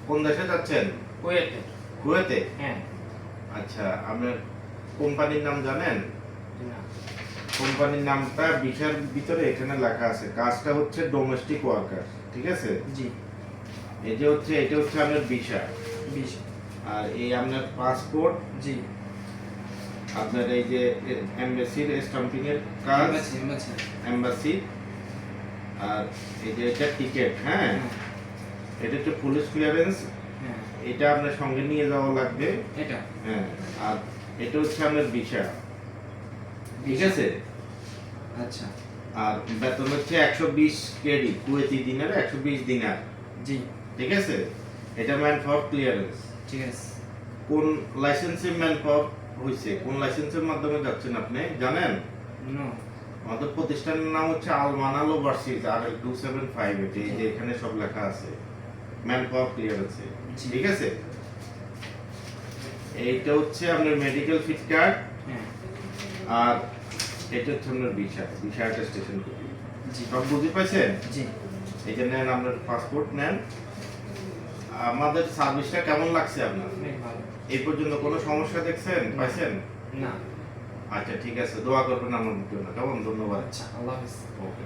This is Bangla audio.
কোন দেশে যাচ্ছেন? কুয়েতে। কুয়েতে? হ্যাঁ। আচ্ছা, আপনার কোম্পানির নাম জানেন? না। কোম্পানির নামটা ভিসার ভিতরে এখানে লেখা আছে। কাজটা হচ্ছে ডোমেস্টিক ওয়ার্কার, ঠিক আছে? জি। এটা হচ্ছে আপনার ভিসা। ভিসা। আর এই আপনার পাসপোর্ট, জি। আপনার এই যে এমবাসির স্টাম্পিং এর কাজ, এমবাসি। আর এই যে এটা টিকেট, হ্যাঁ? এটা হচ্ছে পুলিশ ক্লিয়ারেন্স। হ্যাঁ। এটা আপনার সঙ্গে নিয়ে যাওয়া লাগবে। এটা। হ্যাঁ। আর এটা হচ্ছে আপনার ভিসা, ঠিক আছে? আচ্ছা। আর বেতন হচ্ছে 120 কেডি, কুয়েতি দিনার 120 দিনার। জি। ঠিক আছে? এটা ম্যান পাওয়ার ক্লিয়ারেন্স। ঠিক আছে। কোন লাইসেন্সে ম্যান পাওয়ার হইছে? কোন লাইসেন্সের মাধ্যমে যাচ্ছেন আপনি জানেন? নো। আমাদের প্রতিষ্ঠানের নাম হচ্ছে আলমানাল ওভারসিজ RL 275। এই যে এখানে সব লেখা আছে ম্যান পাওয়ার ক্লিয়ারেন্স। ঠিক আছে? এইটা হচ্ছে আপনার মেডিকেল ফিট কার্ড। হ্যাঁ। আর এটা হচ্ছে আপনার ভিসা অ্যাটেস্টেশন কপি। জি। সব বুঝে পাইছেন? জি। এই যে নেন আপনার পাসপোর্ট নেন। আমাদের সার্ভিসটা কেমন লাগছে আপনার? অনেক ভালো। এই পর্যন্ত কোনো সমস্যা দেখছেন, পাইছেন? না। আচ্ছা, ঠিক আছে, দোয়া করবেন আমার জন্য। কেমন? ধন্যবাদ। আচ্ছা, আল্লাহ হাফেজ। ওকে।